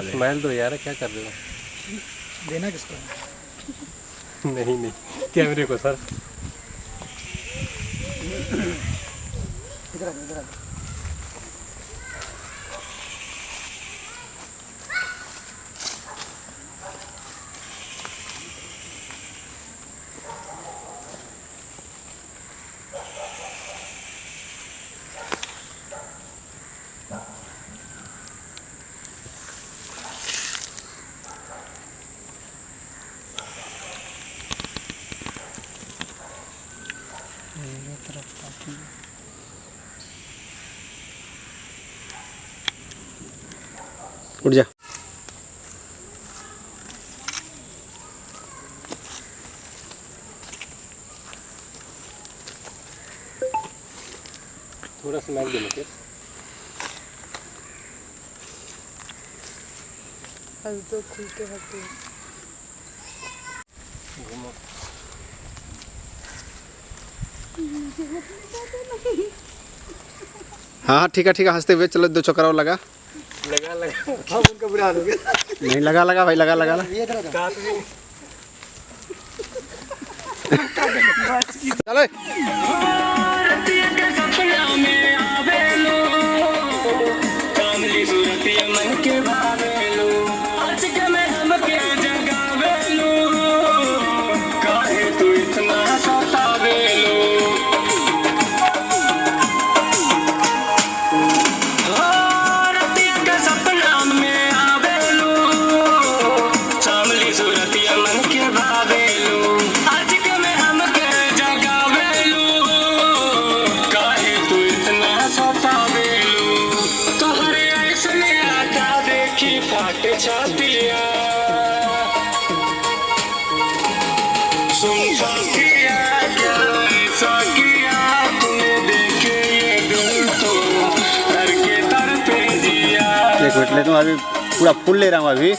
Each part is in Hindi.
स्माइल दो यार, क्या कर रहे हो? देना किसको? नहीं नहीं, कैमरे को सर। इधर इधर उठ जा। थोड़ा स्माइल दो मुझे। तो खुल के हटे। घूमो। हाँ ठीक है हंसते हुए चलो, 2 चक्कर और लगा। लगा लगा। हाँ उनका बुरा हाल हो गया। नहीं लगा भाई, लगा ये इधर आ चलो। छातिया सुनता किया क्या ऐसा किया तूने, देखे ये दिल तो डर के दर पे जिया। 1 मिनट ले दूँ, अभी पूरा फुल ले रहा हूँ अभी।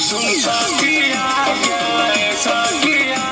सुनता किया क्या ऐसा किया